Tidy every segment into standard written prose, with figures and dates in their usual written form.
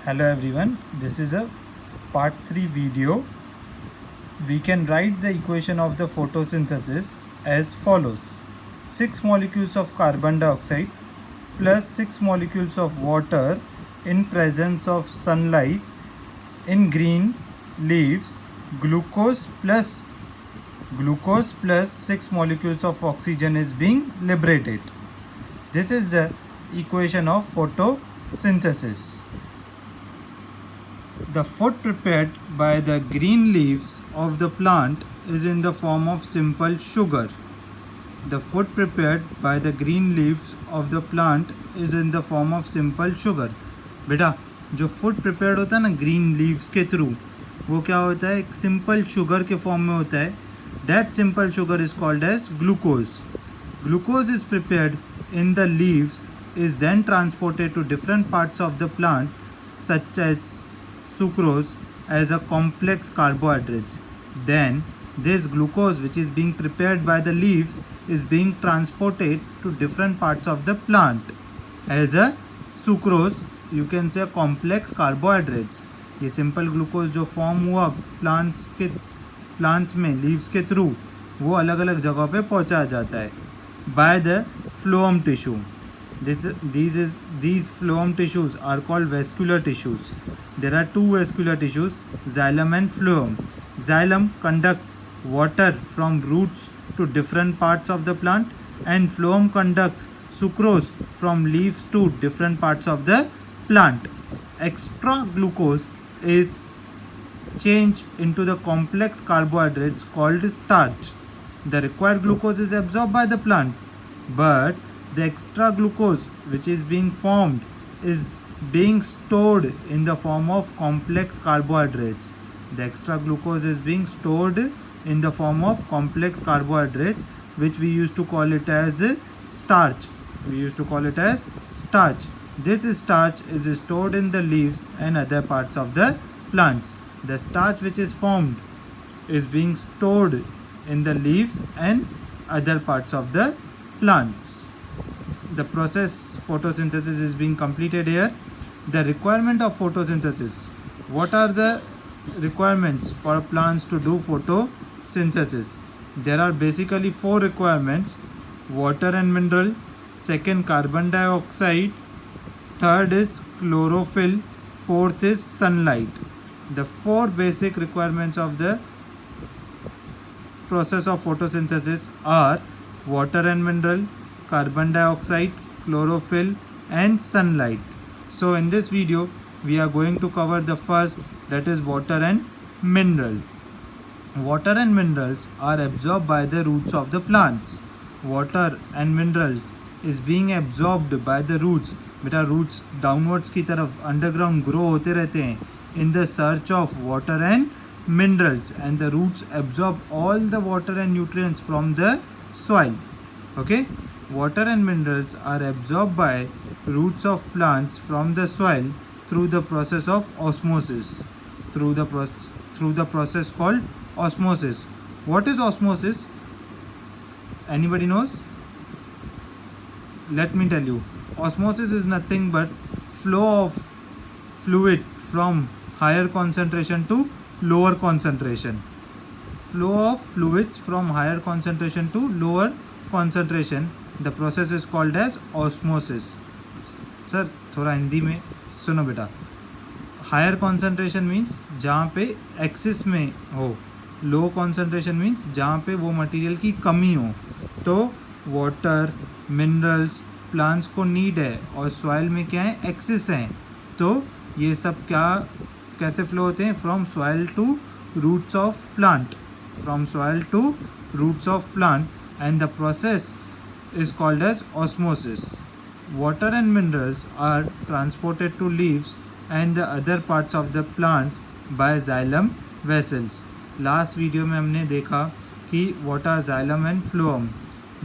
Hello everyone, this is a part 3 video. We can write the equation of the photosynthesis as follows. 6 molecules of carbon dioxide plus 6 molecules of water in presence of sunlight in green leaves, glucose plus 6 molecules of oxygen is being liberated. This is the equation of photosynthesis. The food prepared by the green leaves of the plant is in the form of simple sugar. The food prepared by the green leaves of the plant is in the form of simple sugar. बेटा जो food prepared होता है ना green leaves के through, वो क्या होता है, एक सिंपल शुगर के फॉर्म में होता है. That simple sugar is called as glucose. Glucose is prepared in the leaves, is then transported to different parts of the plant such as sucrose as a complex carbohydrates. Then this glucose which is being prepared by the leaves is being transported to different parts of the plant as a sucrose, you can say complex carbohydrates. ये simple glucose जो form हुआ plants में leaves के through, वो अलग अलग जगहों पे पहुंचाया जाता है by the phloem tissue. These phloem tissues are called vascular tissues. There are two vascular tissues, xylem and phloem. Xylem conducts water from roots to different parts of the plant, and phloem conducts sucrose from leaves to different parts of the plant. Extra glucose is changed into the complex carbohydrates called starch. The required glucose is absorbed by the plant, but the extra glucose which is being formed is being stored in the form of complex carbohydrates. The extra glucose is being stored in the form of complex carbohydrates, which we used to call it as starch. This starch is stored in the leaves and other parts of the plants. The starch which is formed is being stored in the leaves and other parts of the plants. The process photosynthesis is being completed here. The requirement of photosynthesis. What are the requirements for plants to do photosynthesis? There are basically 4 requirements: water and mineral, second carbon dioxide, third is chlorophyll, fourth is sunlight. The 4 basic requirements of the process of photosynthesis are water and mineral, carbon dioxide, chlorophyll and sunlight. So in this video we are going to cover the first, that is water and mineral. Water and minerals are absorbed by the roots of the plants. Water and minerals is being absorbed by the roots. बेटा roots downwards की तरफ underground grow होते रहते हैं in the search of water and minerals, and the roots absorb all the water and nutrients from the soil. Okay, water and minerals are absorbed by roots of plants from the soil through the process of osmosis. Through the process called osmosis. What is osmosis? Anybody knows? Let me tell you. Osmosis is nothing but flow of fluid from higher concentration to lower concentration. Flow of fluids from higher concentration to lower concentration. The process is called as osmosis. Sir थोड़ा हिंदी में सुनो बेटा. Higher concentration means जहाँ पे axis में हो, low concentration means जहाँ पे वो मटेरियल की कमी हो. तो वाटर, मिनरल्स प्लांट्स को नीड है, और सॉइल में क्या है, एक्सिस हैं. तो ये सब क्या कैसे फ्लो होते हैं? From soil to roots of plant. And the process is called as osmosis. Water and minerals are transported to leaves and the other parts of the plants by xylem vessels. Last video में हमने देखा कि what are xylem and phloem.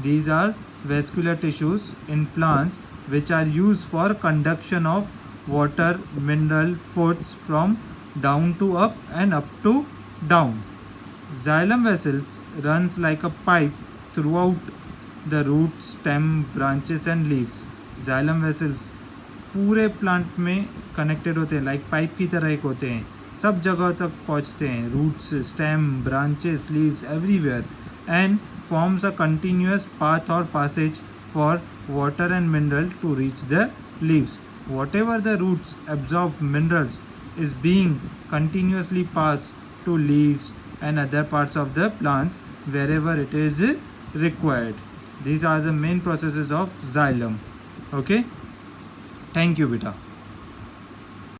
These are vascular tissues in plants which are used for conduction of water, mineral, foods from down to up and up to down. Xylem vessels runs like a pipe throughout the root, stem, branches and leaves. Xylem vessels पूरे plant में connected होते हैं, like pipe की तरह एक होते हैं, सब जगह तक पहुंचते हैं, roots, stem, branches, leaves, everywhere, and forms a continuous path or passage for water and mineral to reach the leaves. Whatever the roots absorb minerals is being continuously passed to leaves and other parts of the plants wherever it is required. These are the main processes of xylem. Okay, thank you beta.